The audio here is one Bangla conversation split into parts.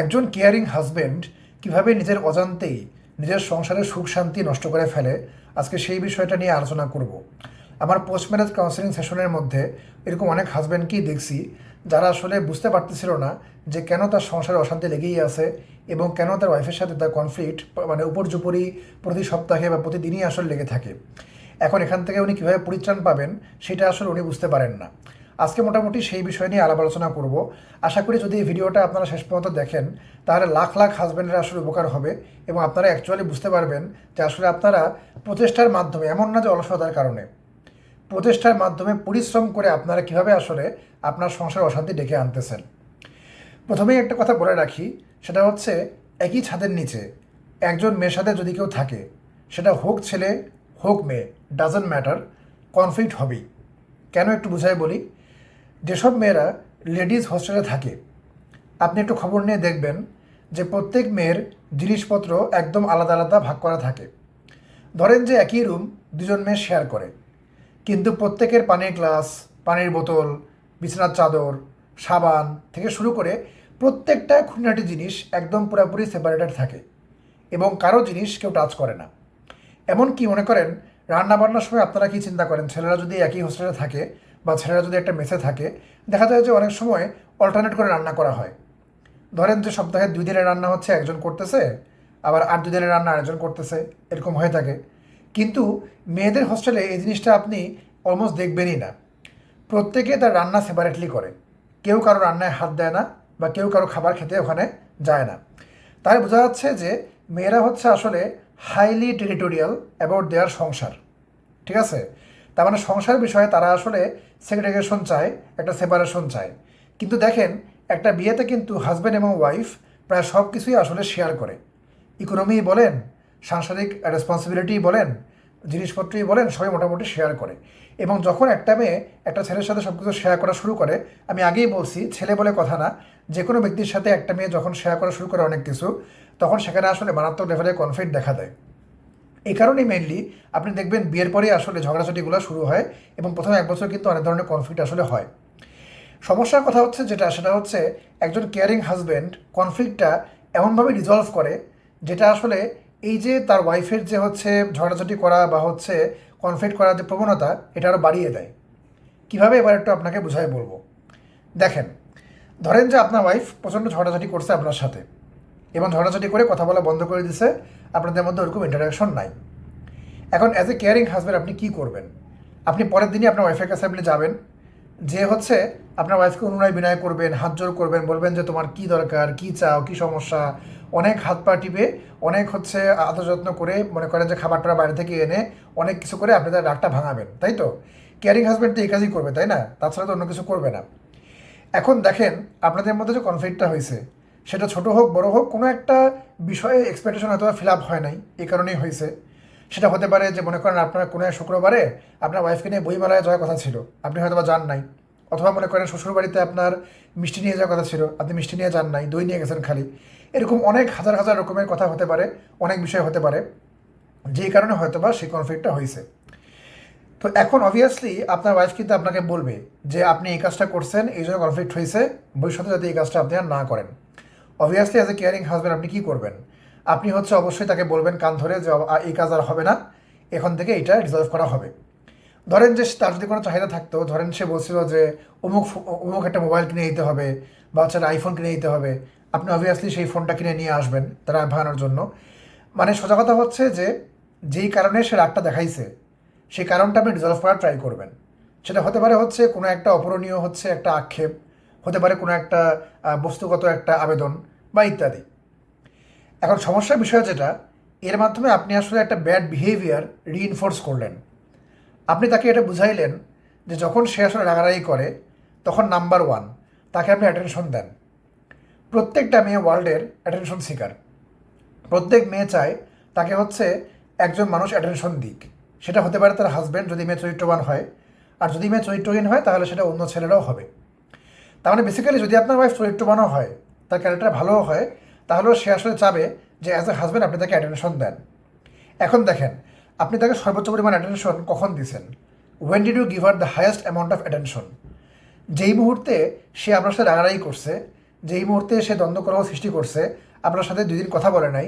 একজন কেয়ারিং হাজবেন্ড কিভাবে নিজের অজান্তেই নিজের সংসারের সুখ শান্তি নষ্ট করে ফেলে, আজকে সেই বিষয়টা নিয়ে আলোচনা করব। আমার পোস্ট ম্যারেজ কাউন্সেলিং সেশনের মধ্যে এরকম অনেক হাজব্যান্ডকেই দেখছি যারা আসলে বুঝতে পারতেছিল না যে কেন তার সংসারে অশান্তি লেগেই আছে এবং কেন তার ওয়াইফের সাথে তার কনফ্লিক্ট মানে উপর্যুপরি প্রতি সপ্তাহে বা প্রতিদিনই আসলে লেগে থাকে। এখন এখান থেকে উনি কীভাবে পরিত্রাণ পাবেন সেটা আসলে উনি বুঝতে পারেন না। আজকে মোটামুটি সেই বিষয় নিয়ে আলাপ আলোচনা করব। আশা করি যদি এই ভিডিওটা আপনারা শেষ পর্যন্ত দেখেন তাহলে লাখ লাখ হাজব্যান্ডের আসলে উপকার হবে এবং আপনারা অ্যাকচুয়ালি বুঝতে পারবেন যে আসলে আপনারা প্রচেষ্টার মাধ্যমে, এমন না যে অলসতার কারণে, প্রচেষ্টার মাধ্যমে পরিশ্রম করে আপনারা কীভাবে আসলে আপনার সংসার অশান্তি ডেকে আনতেছেন। প্রথমেই একটা কথা বলে রাখি, সেটা হচ্ছে একই ছাদের নিচে একজন মেয়ের সাথে যদি কেউ থাকে, সেটা হোক ছেলে হোক মেয়ে, ডাজন্ট ম্যাটার, কনফ্লিক্ট হবেই। কেন একটু বুঝাই বলি। যেসব মেয়েরা লেডিস হোস্টেলে থাকে, আপনি একটু খবর নিয়ে দেখবেন যে প্রত্যেক মেয়ের জিনিসপত্র একদম আলাদা আলাদা ভাগ করা থাকে। ধরেন যে একই রুম দুজন মেয়ে শেয়ার করে, কিন্তু প্রত্যেকের পানির গ্লাস, পানির বোতল, বিছানার চাদর, সাবান থেকে শুরু করে প্রত্যেকটা খুঁটিনাটি জিনিস একদম পুরোপুরি সেপারেটেড থাকে এবং কারো জিনিস কেউ টাচ করে না। এমনকি মনে করেন রান্নাবান্নার সময় আপনারা কি চিন্তা করেন, ছেলেরা যদি একই হোস্টেলে থাকে বা ছেলেরা যদি একটা মেসে থাকে, দেখা যায় যে অনেক সময় অল্টারনেট করে রান্না করা হয়। ধরেন যে সপ্তাহে 2 দিনের রান্না হচ্ছে একজন করতেছে, আবার 8 2 দিনের রান্না আরেকজন করতেছে, এরকম হয়ে থাকে। কিন্তু মেয়েদের হোস্টেলে এই জিনিসটা আপনি অলমোস্ট দেখবেনই না। প্রত্যেকে তার রান্না সেপারেটলি করে, কেউ কারো রান্নায় হাত দেয় না বা কেউ কারো খাবার খেতে ওখানে যায় না। তাই বোঝা যাচ্ছে যে মেয়েরা হচ্ছে আসলে হাইলি টেরিটোরিয়াল অ্যাবাউট দেয়ার সংসার। ঠিক আছে? তার মানে সংসার বিষয়ে তারা আসলে সেগ্রেগেশন চায়, একটা সেপারেশন চায়। কিন্তু দেখেন, একটা বিয়েতে কিন্তু হাজব্যান্ড এবং ওয়াইফ প্রায় সব কিছুই আসলে শেয়ার করে। ইকোনমি বলেন, সাংসারিক রেসপন্সিবিলিটি বলেন, জিনিসপত্রই বলেন, সবাই মোটামুটি শেয়ার করে। এবং যখন একটা মেয়ে একটা ছেলের সাথে সব কিছু শেয়ার করা শুরু করে, আমি আগেই বলছি ছেলে বলে কথা না, যে কোনো ব্যক্তির সাথে একটা মেয়ে যখন শেয়ার করা শুরু করে অনেক কিছু, তখন সেখানে আসলে মারাত্মক লেভেলে কনফ্লিক্ট দেখা দেয়। এই কারণেই মেইনলি আপনি দেখবেন বিয়ের পরেই আসলে ঝগড়াঝাটিগুলো শুরু হয় এবং প্রথমে 1 বছর কিন্তু অনেক ধরনের কনফ্লিক্ট আসলে হয়। সমস্যার কথা হচ্ছে যেটা, সেটা হচ্ছে একজন কেয়ারিং হাজব্যান্ড কনফ্লিক্টটা এমনভাবে রিজলভ করে যেটা আসলে এই যে তার ওয়াইফের যে হচ্ছে ঝগড়াঝাটি করা বা হচ্ছে কনফ্লিক্ট করার যে প্রবণতা, এটা আরও বাড়িয়ে দেয়। কীভাবে, এবার একটু আপনাকে বুঝাই বলবো। দেখেন, ধরেন যে আপনার ওয়াইফ প্রচণ্ড ঝগড়াঝাটি করছে আপনার সাথে এবং ঝগড়াঝাটি করে কথা বলা বন্ধ করে দিছে, আপনাদের মধ্যে ওরকম ইন্টারাকশন নাই। এখন অ্যাজ এ কেয়ারিং হাজব্যান্ড আপনি কী করবেন? আপনি পরের দিনই আপনার ওয়াইফের কাছে আপনি যাবেন, যে হচ্ছে আপনার ওয়াইফকে অনুনয় বিনয় করবেন, হাত জোর করবেন, বলবেন যে তোমার কী দরকার, কী চাও, কী সমস্যা। অনেক হাত পা টিপে, অনেক হচ্ছে আদর যত্ন করে, মনে করেন যে খাবারটা বাইরে থেকে এনে অনেক কিছু করে আপনি তার রাগটা ভাঙাবেন, তাই তো? কেয়ারিং হাজব্যান্ড তো এই কাজই করবে, তাই না? তাছাড়া তো অন্য কিছু করবে না। এখন দেখেন, আপনাদের মধ্যে যে কনফ্লিক্টটা হয়েছে, সেটা ছোট হোক বড় হোক, কোনো একটা বিষয়ে এক্সপেকটেশন হয়তো ফিল আপ হয় নাই, এই কারণেই হয়েছে। সেটা হতে পারে যে মনে করেন আপনার কোনো এক শুক্রবারে আপনার ওয়াইফকে নিয়ে বইমেলায় যাওয়ার কথা ছিল, আপনি হয়তো বা যান নাই। অথবা মনে করেন শ্বশুরবাড়িতে আপনার মিষ্টি নিয়ে যাওয়ার কথা ছিল, আপনি মিষ্টি নিয়ে যান নাই, দই নিয়ে গেছেন খালি। এরকম অনেক হাজার হাজার রকমের কথা হতে পারে, অনেক বিষয় হতে পারে, যেই কারণে হয়তো বা সেই কনফ্লিক্টটা হয়েছে। তো এখন অবভিয়াসলি আপনার ওয়াইফ কিন্তু আপনাকে বলবে যে আপনি এই কাজটা করছেন, এই জন্য কনফ্লিক্ট হয়েছে, ভবিষ্যতে যাতে এই কাজটা আপনি আর না করেন। Obviously as a caring husband আপনি কী করবেন? আপনি হচ্ছে অবশ্যই তাকে বলবেন কান ধরে যে এই কাজ আর হবে না, এখন থেকে এটা রিজলভ করা হবে। ধরেন যে তার যদি কোনো চাহিদা থাকতো, ধরেন সে বলছিল যে অমুক অমুক একটা মোবাইল কিনে দিতে হবে বা হচ্ছে আইফোন কিনে দিতে হবে, আপনি অবভিয়াসলি সেই ফোনটা কিনে নিয়ে আসবেন তারা ভাঙানোর জন্য। মানে সোজা কথা হচ্ছে যে যেই কারণে সে রাগটা দেখাইছে, সেই কারণটা আপনি রিজলভ করার ট্রাই করবেন। সেটা হতে পারে হচ্ছে কোনো একটা অপূরণীয় হচ্ছে একটা আক্ষেপ, হতে পারে কোনো একটা বস্তুগত একটা আবেদন বা ইত্যাদি। এখন সমস্যার বিষয় যেটা, এর মাধ্যমে আপনি আসলে একটা ব্যাড বিহেভিয়ার রিইনফোর্স করলেন। আপনি তাকে এটা বুঝাইলেন যে যখন সে আসলে রাগারাগি করে, তখন নাম্বার 1 তাকে আপনি অ্যাটেনশন দেন। প্রত্যেকটা মেয়ে ওয়ার্ল্ডের অ্যাটেনশন সিকার। প্রত্যেক মেয়ে চায় তাকে হচ্ছে একজন মানুষ অ্যাটেনশন দিক। সেটা হতে পারে তার হাজব্যান্ড যদি মেয়ে চরিত্রবান হয়, আর যদি মেয়ে চরিত্রহীন হয় তাহলে সেটা অন্য ছেলেরাও হবে। তার মানে বেসিক্যালি যদি আপনার ওয়াইফ চরিত্রবানও হয়, তার ক্যারেক্টার ভালোও হয়, তাহলেও সে আসলে চাবে যে অ্যাজ এ হাজব্যান্ড আপনি তাকে অ্যাটেনশন দেন। এখন দেখেন, আপনি তাকে সর্বোচ্চ পরিমাণ অ্যাটেনশন কখন দিছেন? When did you give her the highest amount of attention? যেই মুহূর্তে সে আপনার সাথে রাগারাগি করছে, যে এই মুহূর্তে সে দ্বন্দ্ব কলহ সৃষ্টি করছে, আপনার সাথে 2 দিন কথা বলে নাই,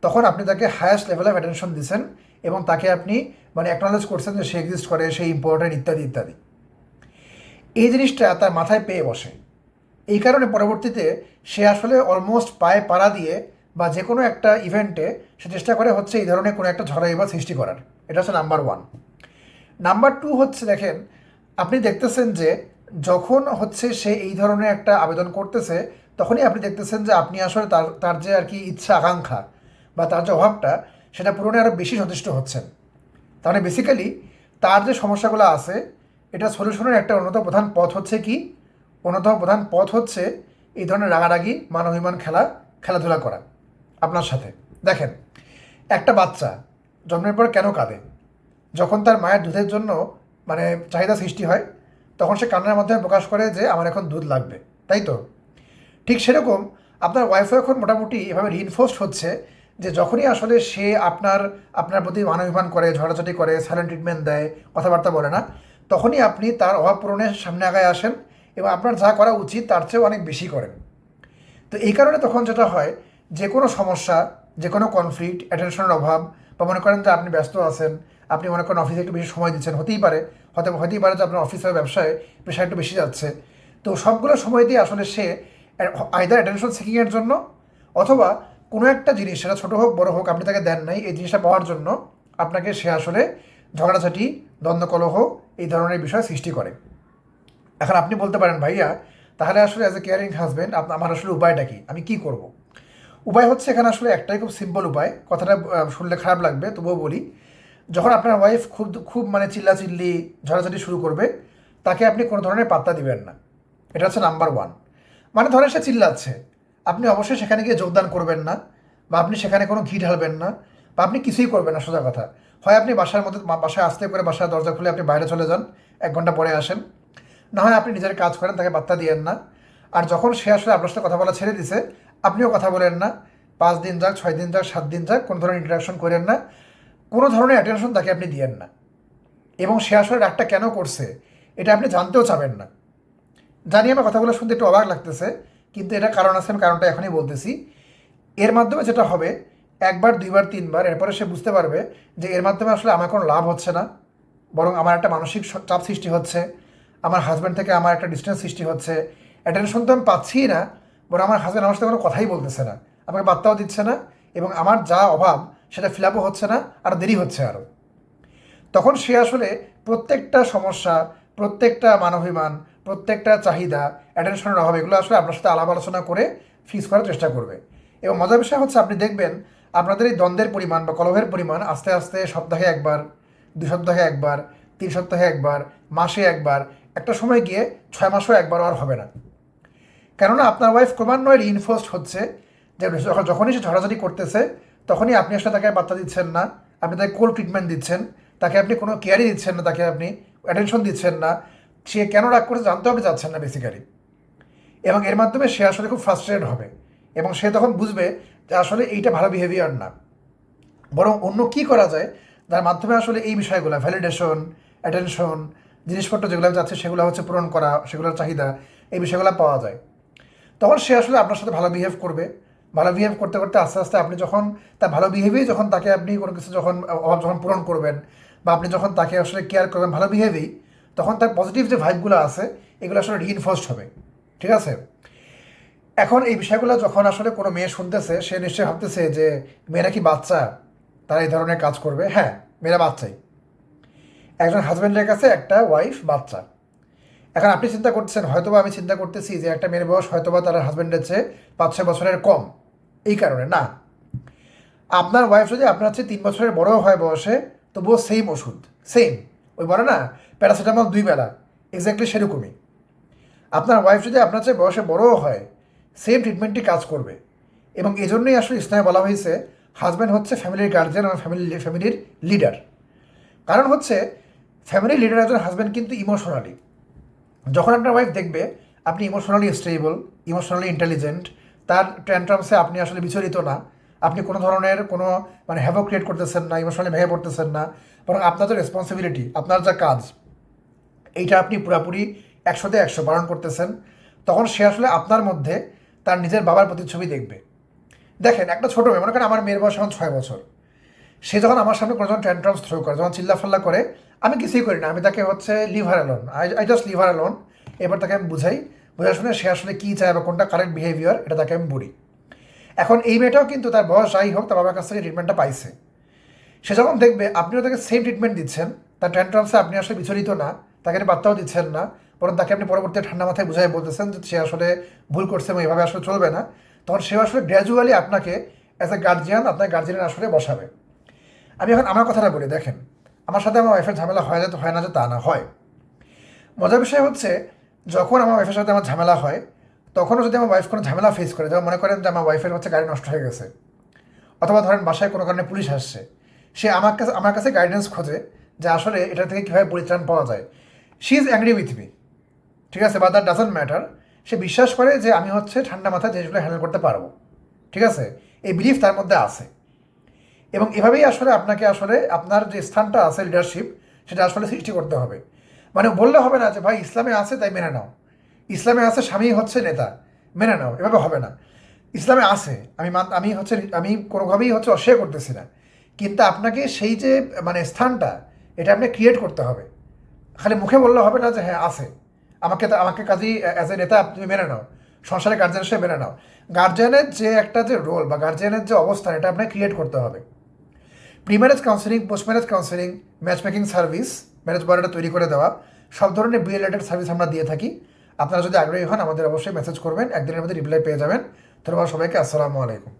তখন আপনি তাকে হায়েস্ট লেভেল অফ অ্যাটেনশন দিচ্ছেন এবং তাকে আপনি মানে অ্যাকনলেজ করছেন যে সে এক্সিস্ট করে, সে ইম্পর্টেন্ট ইত্যাদি ইত্যাদি। এই জিনিসটা তার মাথায় পেয়ে বসে। এই কারণে পরবর্তীতে সে আসলে অলমোস্ট পায়ে পাড়া দিয়ে বা যে কোনো একটা ইভেন্টে সে চেষ্টা করে হচ্ছে এই ধরনের কোনো একটা ঝড়াই বা সৃষ্টি করার। এটা হচ্ছে নাম্বার 1। নাম্বার 2 হচ্ছে, দেখেন আপনি দেখতেছেন যে যখন হচ্ছে সে এই ধরনের একটা আবেদন করতেছে, তখনই আপনি দেখতেছেন যে আপনি আসলে তার তার যে আর কি ইচ্ছা আকাঙ্ক্ষা বা তার যে অভাবটা, সেটা পূরণে আরও বেশি সচেষ্ট হচ্ছেন। তাহলে বেসিক্যালি তার যে সমস্যাগুলো আছে, এটা সলিউশনের একটা অন্যতম প্রধান পথ হচ্ছে কি? অন্যতম প্রধান পথ হচ্ছে এই ধরনের রাগারাগি মানবিমান খেলাধুলা করা আপনার সাথে। দেখেন, একটা বাচ্চা জন্মের পর কেন কাঁদে? যখন তার মায়ের দুধের জন্য মানে চাহিদা সৃষ্টি হয়, তখন সে কান্নার মাধ্যমে প্রকাশ করে যে আমার এখন দুধ লাগবে, তাই তো? ঠিক সেরকম আপনার ওয়াইফও এখন মোটামুটি এভাবে রিইনফোর্সড হচ্ছে যে যখনই আসলে সে আপনার প্রতি মানবিমান করে, ঝগড়াঝাটি করে, সাইলেন্ট ট্রিটমেন্ট দেয়, কথাবার্তা বলে না, তখনই আপনি তার অভাব পূরণের সামনে আগায় আসেন এবং আপনার যা করা উচিত তার চেয়েও অনেক বেশি করেন। তো এই কারণে তখন যেটা হয়, যে কোনো সমস্যা, যে কোনো কনফ্লিক্ট, অ্যাটেনশনের অভাব, বা মনে করেন যে আপনি ব্যস্ত আছেন, আপনি মনে করেন অফিসে একটু বেশি সময় দিচ্ছেন, হতেই পারে যে আপনার অফিস বা ব্যবসায় প্রেশার একটু বেশি যাচ্ছে। তো সবগুলো সময় দিয়ে আসলে সে আইদার অ্যাটেনশন সিকিংয়ের জন্য অথবা কোনো একটা জিনিস, সেটা ছোটো হোক বড় হোক, আপনি তাকে দেন নাই, এই জিনিসটা পাওয়ার জন্য আপনাকে সে আসলে ঝগড়াঝাটি, দ্বন্দ্বকলহ এই ধরনের বিষয় সৃষ্টি করে। এখন আপনি বলতে পারেন, ভাইয়া তাহলে আসলে অ্যাজ এ কেয়ারিং হাজব্যান্ড আমার আসলে উপায়টা কি, আমি কি করব? উপায় হচ্ছে এখানে আসলে একটাই, খুব সিম্পল উপায়। কথাটা শুনলে খারাপ লাগবে, তবুও বলি। যখন আপনার ওয়াইফ খুব খুব মানে চিল্লাচিল্লি, ঝড়াঝাটি শুরু করবে, তাকে আপনি কোনো ধরনের পাত্তা দিবেন না। এটা হচ্ছে নাম্বার 1। মানে ধরেন সে চিল্লাচ্ছে, আপনি অবশ্যই সেখানে গিয়ে যোগদান করবেন না, বা আপনি সেখানে কোনো ঘি ঢালবেন না, বা আপনি কিছুই করবেন না, সোজা কথা। হয় আপনি বাসায় আসতে করে বাসার দরজা খুলে আপনি বাইরে চলে যান, 1 ঘন্টা পরে আসেন, না হয় আপনি নিজের কাজ করেন, তাকে পাত্তা দিয়েন না। আর যখন সে আসলে আপনার সাথে কথা বলা ছেড়ে দিছে, আপনিও কথা বলেন না। 5 দিন যাক, 6 দিন যাক, 7 দিন যাক, কোনো ধরনের ইন্টারাকশন করেন না, কোনো ধরনের অ্যাটেনশন তাকে আপনি দিয়েন না। এবং সে আসলে রাগটা কেন করছে এটা আপনি জানতেও চাবেন না। জানি আমার কথাগুলো শুনতে একটু অবাক লাগতেছে, কিন্তু এটা কারণ আছে, আমি কারণটা এখনই বলতেছি। এর মাধ্যমে যেটা হবে, 1বার 2বার 3বার, এরপরে সে বুঝতে পারবে যে এর মাধ্যমে আসলে আমার কোনো লাভ হচ্ছে না, বরং আমার একটা মানসিক চাপ সৃষ্টি হচ্ছে, আমার হাজব্যান্ড থেকে আমার একটা ডিস্টেন্স সৃষ্টি হচ্ছে, অ্যাটেনশন তো আমি পাচ্ছিই না, বরং আমার হাজব্যান্ড আমার সাথে কোনো কথাই বলতেছে না, আমাকে বার্তাও দিচ্ছে না, এবং আমার যা অভাব সেটা ফিল আপও হচ্ছে না, আর দেরি হচ্ছে আরও। তখন সে আসলে প্রত্যেকটা সমস্যা, প্রত্যেকটা মানবিমান, প্রত্যেকটা চাহিদা, অ্যাটেনশনের অভাব, এগুলো আসলে আপনার সাথে আলাপ আলোচনা করে ফিক্স করার চেষ্টা করবে। এবং মজার বিষয় হচ্ছে, আপনি দেখবেন আপনাদের এই দ্বন্দ্বের পরিমাণ বা কলহের পরিমাণ আস্তে আস্তে সপ্তাহে 1বার, 2 সপ্তাহে 1বার, 3 সপ্তাহে 1বার, মাসে 1বার, একটা সময় গিয়ে 6 মাসেও 1বারও আর হবে না। কেননা আপনার ওয়াইফ ক্রমান্বয়ে রিইনফোর্সড হচ্ছে যে যখনই সে ঝড়াঝড়ি করতেছে, তখনই আপনি আসলে তাকে পাত্তা দিচ্ছেন না, আপনি তাকে কোল্ড ট্রিটমেন্ট দিচ্ছেন, তাকে আপনি কোনো কেয়ারই দিচ্ছেন না, তাকে আপনি অ্যাটেনশন দিচ্ছেন না, সে কেন রাগ করছে জানতেও আপনি চাচ্ছেন না বেসিক্যালি। এবং এর মাধ্যমে সে আসলে খুব ফ্রাস্ট্রেটেড হবে, এবং সে তখন বুঝবে যে আসলে এইটা ভালো বিহেভিয়ার না, বরং অন্য কী করা যায় যার মাধ্যমে আসলে এই বিষয়গুলো, ভ্যালিডেশন, অ্যাটেনশন, জিনিসপত্র যেগুলো যাচ্ছে সেগুলো হচ্ছে পূরণ করা, সেগুলোর চাহিদা, এই বিষয়গুলো পাওয়া যায়। তখন সে আসলে আপনার সাথে ভালো বিহেভ করবে। ভালো বিহেভ করতে করতে আস্তে আস্তে আপনি যখন তার ভালো বিহেভেই, যখন তাকে আপনি কোনো কিছু যখন অভাব যখন পূরণ করবেন, বা আপনি যখন তাকে আসলে কেয়ার করবেন ভালো বিহেভেই, তখন তার পজিটিভ যে ভাইবগুলো আছে এগুলো আসলে রিইনফোর্সড হবে। ঠিক আছে? এখন এই বিষয়গুলো যখন আসলে কোনো মেয়ে শুনতেছে, সে নিশ্চয়ই ভাবতেছে যে মেয়েরা কি বাচ্চা, তারা এই ধরনের কাজ করবে? হ্যাঁ, মেয়েরা বাচ্চাই। একজন হাজব্যান্ডের কাছে একটা ওয়াইফ বাচ্চা। এখন আপনি চিন্তা করছেন, হয়তোবা আমি চিন্তা করতেছি যে একটা মেয়ের বয়স হয়তোবা তার হাজব্যান্ডের চেয়ে 5-6 বছরের কম, এই কারণে না। আপনার ওয়াইফ যদি আপনার চেয়ে 3 বছরের বড়ও হয় বয়সে, তবুও সেম ওষুধ, সেম, ওই বলে না প্যারাসিটামল 2 বেলা, এক্স্যাক্টলি সেরকমই। আপনার ওয়াইফ যদি আপনার চেয়ে বয়সে বড়ও হয়, সেম ট্রিটমেন্টটি কাজ করবে। এবং এজন্যই আসলে ইসলামে বলা হয়েছে হাজব্যান্ড হচ্ছে ফ্যামিলির গার্জিয়ান এবং ফ্যামিলির লিডার। কারণ হচ্ছে ফ্যামিলির লিডার একজন হাজব্যান্ড কিন্তু ইমোশনালি, যখন আপনার ওয়াইফ দেখবে আপনি ইমোশনালি স্টেবল, ইমোশনালি ইন্টেলিজেন্ট, তার ট্যান্ট্রামসে আপনি আসলে বিচলিত না, আপনি কোনো ধরনের কোনো মানে হ্যাভক ক্রিয়েট করতেছেন না, ইমোশনালি ভেঙে পড়তেছেন না, বরং আপনার যে রেসপন্সিবিলিটি, আপনার যা কাজ, এইটা আপনি পুরোপুরি 100-তে 100 পালন করতেছেন, তখন সে আসলে আপনার মধ্যে তার নিজের বাবার প্রতিচ্ছবি দেখবে। দেখেন, একটা ছোটো মেয়ে, মনে করেন আমার মেয়ের বয়স এখন 6 বছর, সে যখন আমার সামনে কোনো যখন ট্যান্ট্রামস থ্রো করে, যখন চিল্লাফাল্লা করে, আমি কিছুই করি না, আমি তাকে হচ্ছে leave her alone, I just leave her alone. এবার তাকে আমি বোঝা শুনে সে আসলে কী চায় বা কোনটা কারেক্ট বিহেভিয়ার, এটা তাকে আমি বলি। এখন এই মেয়েটাও কিন্তু তার বয়স যাই হোক, তার বাবার কাছ থেকে ট্রিটমেন্টটা পাইছে। সে যখন দেখবে আপনিও তাকে সেম ট্রিটমেন্ট দিচ্ছেন, তার ট্যান্ট্রামসে আপনি আসলে বিচলিত না, তাকে আপনি বার্তাও দিচ্ছেন না, বরং তাকে আপনি পরবর্তী ঠান্ডা মাথায় বুঝাই বলতেছেন যে সে আসলে ভুল করছে এবং এভাবে আসলে চলবে না, তখন সে আসলে গ্র্যাজুয়ালি আপনাকে অ্যাজ এ গার্জিয়ান, আপনার গার্জিয়ানের আসলে বসাবে। আমি এখন আমার কথাটা বলি, দেখেন, আমার সাথে আমার ওয়াইফের ঝামেলা হয় যে হয় না যে তা না, হয়। মজার বিষয় হচ্ছে, যখন আমার ওয়াইফের সাথে আমার ঝামেলা হয়, তখনও যদি আমার ওয়াইফ কোনো ঝামেলা ফেস করে, যেমন মনে করেন যে আমার ওয়াইফের হচ্ছে গাড়ি নষ্ট হয়ে গেছে, অথবা ধরেন বাসায় কোনো কারণে পুলিশ আসছে, সে আমার কাছে গাইডেন্স খোঁজে যে আসলে এটা থেকে কীভাবে পরিত্রাণ পাওয়া যায়। She is angry with me, ঠিক আছে, বা দ্যাট ডাজন্ট ম্যাটার। সে বিশ্বাস করে যে আমি হচ্ছে ঠান্ডা মাথায় জিনিসগুলো হ্যান্ডেল করতে পারবো, ঠিক আছে, এই বিলিফ তার মধ্যে আছে। এবং এভাবেই আসলে আপনাকে আসলে আপনার যে স্থানটা আছে লিডারশিপ, সেটা আসলে সৃষ্টি করতে হবে। মানে বললে হবে না যে ভাই ইসলামে আছে তাই মেনে নাও, ইসলামে আছে স্বামী হচ্ছে নেতা, মেনে নাও, এভাবে হবে না। ইসলামে আছে, আমি কোনোভাবেই হচ্ছে অস্বীকার করতেছি না, কিন্তু আপনাকে সেই যে মানে স্থানটা, এটা আপনি ক্রিয়েট করতে হবে। খালি মুখে বললে হবে না যে হ্যাঁ আছে, আমাকে কাজেই অ্যাজ এ নেতা তুমি মেনে নাও, সংসারে গার্জিয়ান হিসেবে মেনে নাও। গার্জিয়ানের যে একটা যে রোল বা গার্জিয়ানের যে অবস্থান, এটা আপনাকে ক্রিয়েট করতে হবে। Pre marriage counselling, post marriage counselling, match making service, marriage বয়ারটা তৈরি করে দেওয়া, সব ধরনের বিয়ে রিলেটেড সার্ভিস আমরা দিয়ে থাকি। আপনারা যদি আগ্রহী হন, আমাদের অবশ্যই মেসেজ করবেন, একদিনের মধ্যে রিপ্লাই পেয়ে যাবেন। ধন্যবাদ সবাইকে, আসসালামু আলাইকুম।